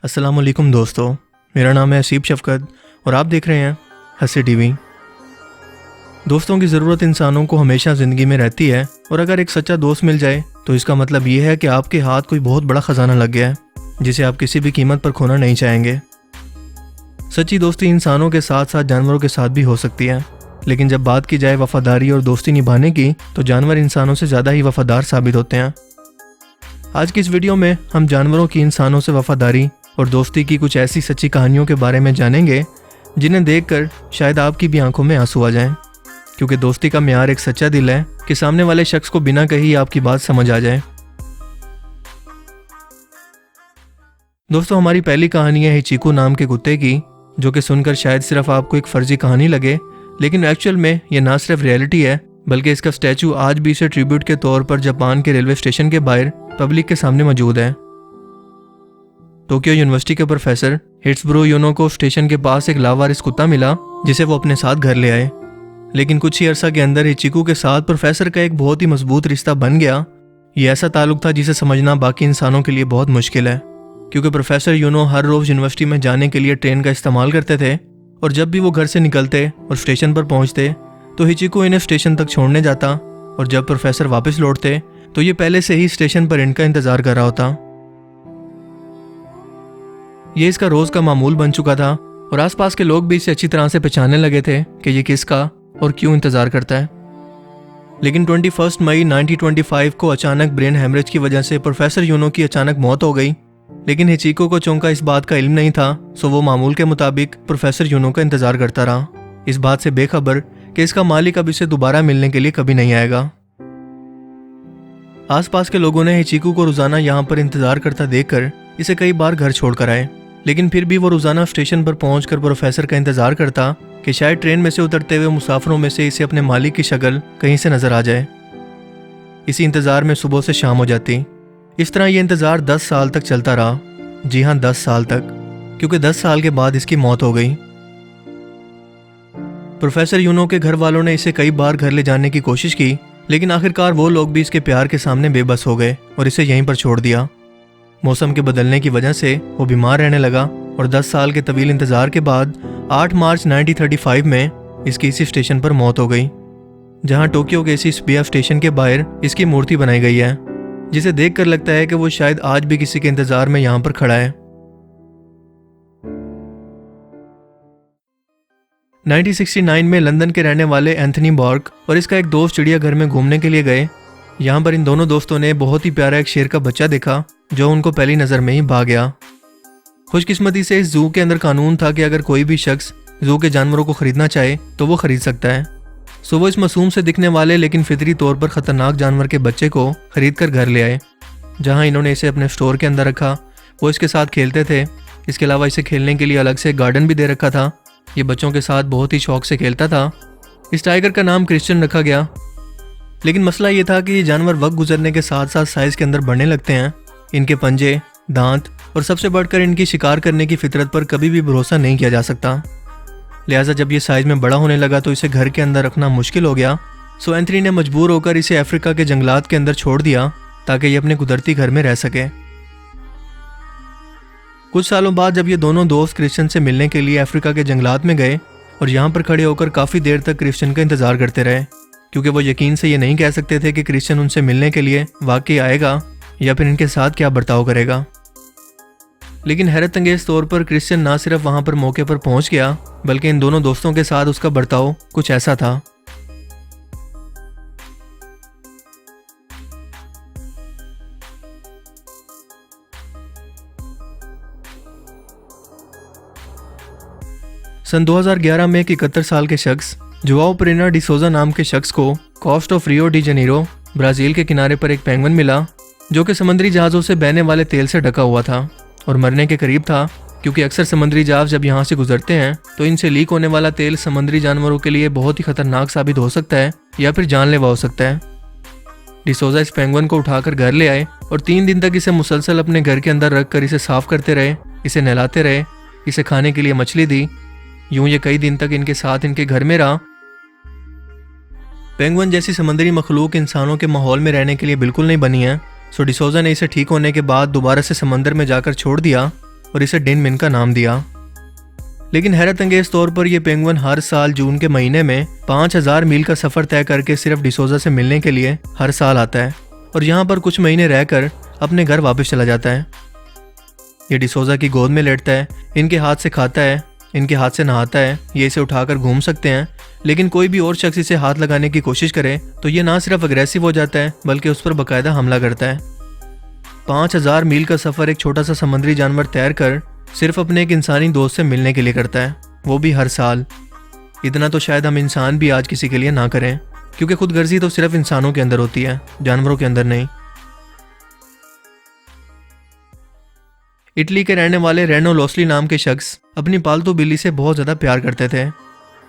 अस्सलाम वालेकुम दोस्तों, मेरा नाम है असीब शफकत और आप देख रहे हैं हंसी टीवी। दोस्तों की ज़रूरत इंसानों को हमेशा ज़िंदगी में रहती है और अगर एक सच्चा दोस्त मिल जाए तो इसका मतलब ये है कि आपके हाथ कोई बहुत बड़ा ख़जाना लग गया है जिसे आप किसी भी कीमत पर खोना नहीं चाहेंगे। सच्ची दोस्ती इंसानों के साथ साथ जानवरों के साथ भी हो सकती है, लेकिन जब बात की जाए वफादारी और दोस्ती निभाने की तो जानवर इंसानों से ज़्यादा ही वफादार साबित होते हैं। आज की इस वीडियो में हम जानवरों की इंसानों से वफादारी और दोस्ती की कुछ ऐसी सच्ची कहानियों के बारे में जानेंगे जिन्हें देखकर शायद आपकी भी आंखों में आंसू आ जाएं, क्योंकि दोस्ती का म्यार एक सच्चा दिल है कि सामने वाले शख्स को बिना कही आपकी बात समझ आ जाए। दोस्तों, हमारी पहली कहानी है चीकू नाम के कुत्ते की, जो कि सुनकर शायद सिर्फ आपको एक फर्जी कहानी लगे, लेकिन एक्चुअल में यह ना सिर्फ रियलिटी है बल्कि इसका स्टैचू आज भी इसे ट्रिब्यूट के तौर पर जापान के रेलवे स्टेशन के बाहर पब्लिक के सामने मौजूद है। टोक्यो यूनिवर्सिटी के प्रोफेसर हिट्सब्रो यूनो को स्टेशन के पास एक लावारिस कुत्ता मिला जिसे वो अपने साथ घर ले आए, लेकिन कुछ ही अरसा के अंदर ही चीकू के साथ प्रोफेसर का एक बहुत ही मजबूत रिश्ता बन गया। ये ऐसा ताल्लुक था जिसे समझना बाकी इंसानों के लिए बहुत मुश्किल है, क्योंकि प्रोफेसर यूनो हर रोज यूनिवर्सिटी में जाने के लिए ट्रेन का इस्तेमाल करते थे और जब भी वो घर से निकलते और स्टेशन पर पहुंचते तो हिचिको इन्हें स्टेशन तक छोड़ने जाता और जब प्रोफेसर वापस लौटते तो ये पहले से ही स्टेशन पर इनका इंतजार कर रहा होता। ये इसका रोज का मामूल बन चुका था और आसपास के लोग भी इसे अच्छी तरह से पहचानने लगे थे कि ये किसका और क्यों इंतजार करता है। लेकिन 21 मई 1925 को अचानक ब्रेन हेमरेज की वजह से प्रोफेसर यूनो की अचानक मौत हो गई, लेकिन हिचिको को चौंका इस बात का इल्म नहीं था, सो वो मामूल के मुताबिक प्रोफेसर यूनो का इंतजार करता रहा, इस बात से बेखबर कि इसका मालिक अब इसे दोबारा मिलने के लिए कभी नहीं आएगा। आसपास के लोगों ने हिचिको को रोजाना यहाँ पर इंतजार करता देखकर इसे कई बार घर छोड़कर आए, लेकिन फिर भी वो रोजाना स्टेशन पर पहुंचकर प्रोफेसर का इंतजार करता कि शायद ट्रेन में से उतरते हुए मुसाफिरों में से इसे अपने मालिक की शक्ल कहीं से नजर आ जाए। इसी इंतजार में सुबह से शाम हो जाती। इस तरह ये इंतजार 10 साल तक चलता रहा। जी हाँ, 10 साल तक, क्योंकि 10 साल के बाद इसकी मौत हो गई। प्रोफेसर यूनो के घर वालों ने इसे कई बार घर ले जाने की कोशिश की, लेकिन आखिरकार वो लोग भी इसके प्यार के सामने बेबस हो गए और इसे यहीं पर छोड़ दिया। मौसम के बदलने की वजह से वो बीमार रहने लगा और 10 साल के तवील इंतजार के बाद 8 मार्च 1935 में इसकी इसी स्टेशन पर मौत हो गई, जहां टोक्यो के इसी शिबुया स्टेशन के बाहर इसकी मूर्ति बनाई गई है, जिसे देखकर लगता है कि वो शायद आज भी किसी के इंतजार में यहां पर खड़ा है। 1969 में लंदन के रहने वाले एंथनी बॉर्क और इसका एक दोस्त चिड़ियाघर में घूमने के लिए गए। यहाँ पर इन दोनों दोस्तों ने बहुत ही प्यारा एक शेर का बच्चा देखा जो उनको पहली नज़र में ही भाग गया। खुशकिस्मती से इस जू के अंदर कानून था कि अगर कोई भी शख्स जू के जानवरों को खरीदना चाहे तो वो खरीद सकता है। सो वो इस मासूम से दिखने वाले लेकिन फितरी तौर पर ख़तरनाक जानवर के बच्चे को खरीद कर घर ले आए, जहाँ इन्होंने इसे अपने स्टोर के अंदर रखा। वो इसके साथ खेलते थे। इसके अलावा इसे खेलने के लिए अलग से गार्डन भी दे रखा था। ये बच्चों के साथ बहुत ही शौक से खेलता था। इस टाइगर का नाम क्रिश्चियन रखा गया, लेकिन मसला ये था कि ये जानवर वक्त गुजरने के साथ साथ साइज़ के अंदर बढ़ने लगते हैं। इनके पंजे, दांत और सबसे बढ़कर इनकी शिकार करने की फितरत पर कभी भी भरोसा नहीं किया जा सकता। लिहाजा जब ये साइज़ में बड़ा होने लगा तो इसे घर के अंदर रखना मुश्किल हो गया। सो एंथनी ने मजबूर होकर इसे अफ्रीका के जंगलात के अंदर छोड़ दिया ताकि ये अपने कुदरती घर में रह सके। कुछ सालों बाद जब ये दोनों दोस्त क्रिश्चियन से मिलने के लिए अफ्रीका के जंगलात में गए और यहाँ पर खड़े होकर काफ़ी देर तक क्रिश्चियन का इंतजार करते रहे, क्योंकि वो यकीन से ये नहीं कह सकते थे कि क्रिश्चियन उनसे मिलने के लिए वाकई आएगा या फिर इनके साथ क्या बर्ताव करेगा। लेकिन हैरत अंगेज तौर पर क्रिश्चियन ना सिर्फ वहाँ पर मौके पर पहुँच गया बल्कि इन दोनों दोस्तों के साथ उसका बर्ताव कुछ ऐसा था। सन 2011 में एक 71 साल के शख्स जोआओ पेरेना डिसोजा नाम के शख्स को coast of Rio de Janeiro Brazil के किनारे पर एक पेंगुइन मिला जो कि समुद्री जहाज़ों से बहने वाले तेल से ढका हुआ था और मरने के करीब था, क्योंकि अक्सर समुद्री जहाज़ जब यहाँ से गुजरते हैं तो इनसे लीक होने वाला तेल समुद्री जानवरों के लिए बहुत ही खतरनाक साबित हो सकता है या फिर जानलेवा हो सकता है। डिसोजा इस पेंगुइन को उठाकर घर ले आए और 3 दिन तक इसे मुसलसल अपने घर के अंदर रख कर इसे साफ करते रहे, इसे नहलाते रहे, इसे खाने के लिए मछली दी। यूं ये कई दिन तक इनके साथ इनके घर में रहा। पेंगुइन जैसी समुद्री मखलूक इंसानों के माहौल में रहने के लिए बिल्कुल नहीं बनी है, सो डिसोजा ने इसे ठीक होने के बाद दोबारा से समंदर में जाकर छोड़ दिया और इसे डिन मिन का नाम दिया। लेकिन हैरत अंगेज तौर पर यह पेंगुइन हर साल जून के महीने में 5000 मील का सफ़र तय करके सिर्फ डिसोजा से मिलने के लिए हर साल आता है और यहाँ पर कुछ महीने रहकर अपने घर वापस चला जाता है। ये डिसोजा की गोद में लेटता है, इनके हाथ से खाता है, इनके हाथ से नहाता है, ये इसे उठाकर घूम सकते हैं, लेकिन कोई भी और शख्स इसे हाथ लगाने की कोशिश करे तो ये ना सिर्फ अग्रेसिव हो जाता है बल्कि उस पर बाकायदा हमला करता है। 5000 मील का सफ़र एक छोटा सा समुद्री जानवर तैर कर सिर्फ अपने एक इंसानी दोस्त से मिलने के लिए करता है, वो भी हर साल। इतना तो शायद हम इंसान भी आज किसी के लिए ना करें, क्योंकि खुदगर्जी तो सिर्फ इंसानों के अंदर होती है, जानवरों के अंदर नहीं। इटली के रहने वाले रेनो लोस्ली नाम के शख्स अपनी पालतू बिल्ली से बहुत ज़्यादा प्यार करते थे।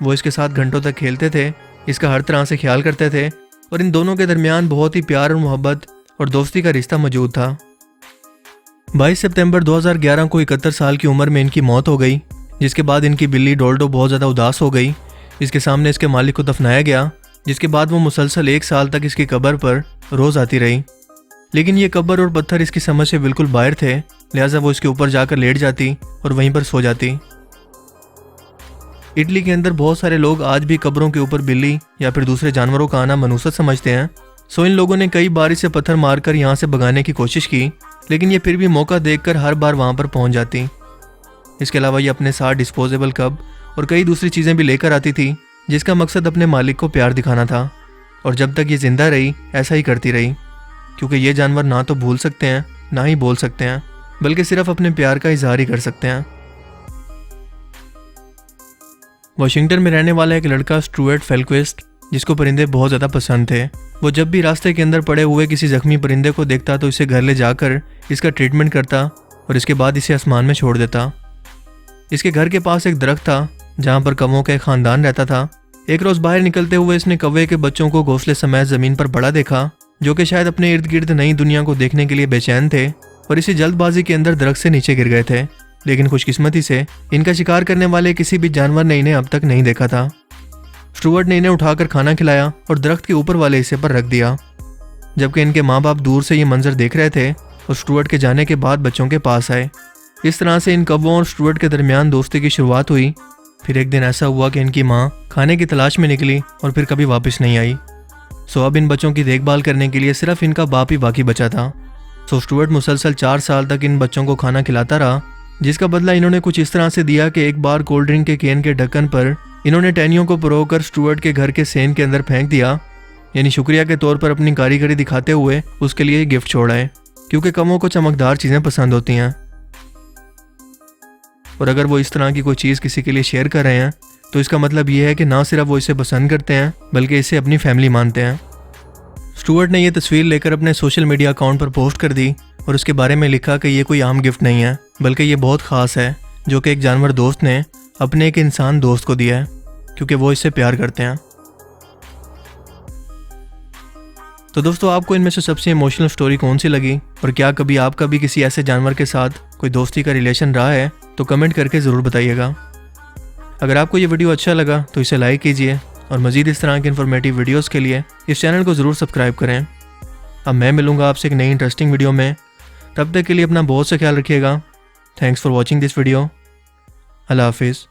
वो इसके साथ घंटों तक खेलते थे, इसका हर तरह से ख्याल करते थे और इन दोनों के दरमियान बहुत ही प्यार और मोहब्बत और दोस्ती का रिश्ता मौजूद था। 22 सितंबर 2011 को 71 साल की उम्र में इनकी मौत हो गई, जिसके बाद इनकी बिल्ली डोल्डो बहुत ज़्यादा उदास हो गई। इसके सामने इसके मालिक को दफनाया गया, जिसके बाद वो मुसलसल 1 साल तक इसकी कब्र पर रोज़ आती रही। लेकिन ये कब्र और पत्थर इसकी समझ से बिल्कुल बाहर थे, लिहाजा वो इसके ऊपर जाकर लेट जाती और वहीं पर सो जाती। इटली के अंदर बहुत सारे लोग आज भी कब्रों के ऊपर बिल्ली या फिर दूसरे जानवरों का आना मनूसत समझते हैं। सो इन लोगों ने कई बार इसे पत्थर मारकर यहाँ से भगाने की कोशिश की, लेकिन ये फिर भी मौका देखकर हर बार वहाँ पर पहुँच जाती। इसके अलावा ये अपने साथ डिस्पोजेबल कप और कई दूसरी चीज़ें भी लेकर आती थी, जिसका मकसद अपने मालिक को प्यार दिखाना था। और जब तक ये जिंदा रही ऐसा ही करती रही, क्योंकि ये जानवर ना तो भूल सकते हैं ना ही बोल सकते हैं, बल्कि सिर्फ अपने प्यार का इजहार ही कर सकते हैं। वाशिंगटन में रहने वाला एक लड़का स्टुअर्ट फेल्क्विस्ट, जिसको परिंदे बहुत ज़्यादा पसंद थे, वो जब भी रास्ते के अंदर पड़े हुए किसी जख्मी परिंदे को देखता तो इसे घर ले जाकर इसका ट्रीटमेंट करता और इसके बाद इसे आसमान में छोड़ देता। इसके घर के पास एक दरख्त था जहाँ पर कौवों का एक ख़ानदान रहता था। एक रोज़ बाहर निकलते हुए इसने कौवे के बच्चों को घोंसले समेत ज़मीन पर पड़ा देखा, जो कि शायद अपने इर्द गिर्द नई दुनिया को देखने के लिए बेचैन थे और इसी जल्दबाजी के अंदर दरख्त से नीचे गिर गए थे। लेकिन खुशकिस्मती से इनका शिकार करने वाले किसी भी जानवर ने इन्हें अब तक नहीं देखा था। स्टुअर्ट ने इन्हें उठाकर खाना खिलाया और दरख्त के ऊपर वाले हिस्से पर रख दिया। जबकि इनके माँ बाप दूर से ये मंजर देख रहे थे और स्टुअर्ट के जाने के बाद बच्चों के पास आए। इस तरह से इन कौवों और स्टुअर्ट के दरमियान दोस्ती की शुरुआत हुई। फिर एक दिन ऐसा हुआ कि इनकी माँ खाने की तलाश में निकली और फिर कभी वापस नहीं आई। सो अब इन बच्चों की देखभाल करने के लिए सिर्फ इनका बाप ही बाकी बचा था। सो स्टुअर्ट मुसलसल 4 साल तक इन बच्चों को खाना खिलाता रहा, जिसका बदला इन्होंने कुछ इस तरह से दिया कि एक बार कोल्ड ड्रिंक के कैन के ढक्कन पर इन्होंने टहनियों को परोकर स्टुअर्ट के घर के सेन के अंदर फेंक दिया, यानी शुक्रिया के तौर पर अपनी कारीगरी दिखाते हुए उसके लिए गिफ्ट छोड़ा, क्योंकि कौवों को चमकदार चीज़ें पसंद होती हैं। और अगर वो इस तरह की कोई चीज़ किसी के लिए शेयर कर रहे हैं तो इसका मतलब ये है कि ना सिर्फ वो इसे पसंद करते हैं बल्कि इसे अपनी फैमिली मानते हैं। स्टुअर्ट ने यह तस्वीर लेकर अपने सोशल मीडिया अकाउंट पर पोस्ट कर दी और उसके बारे में लिखा कि ये कोई आम गिफ्ट नहीं है, बल्कि ये बहुत ख़ास है, जो कि एक जानवर दोस्त ने अपने एक इंसान दोस्त को दिया है, क्योंकि वो इससे प्यार करते हैं। तो दोस्तों, आपको इनमें से सबसे इमोशनल स्टोरी कौन सी लगी और क्या कभी आपका भी किसी ऐसे जानवर के साथ कोई दोस्ती का रिलेशन रहा है, तो कमेंट करके ज़रूर बताइएगा। अगर आपको ये वीडियो अच्छा लगा तो इसे लाइक कीजिए और मज़ीद इस तरह के इन्फॉर्मेटिव वीडियोस के लिए इस चैनल को ज़रूर सब्सक्राइब करें। अब मैं मिलूँगा आपसे एक नई इंटरेस्टिंग वीडियो में। तब तक के लिए अपना बहुत सा ख्याल रखिएगा। Thanks for watching this video. अल्लाह हाफिज़।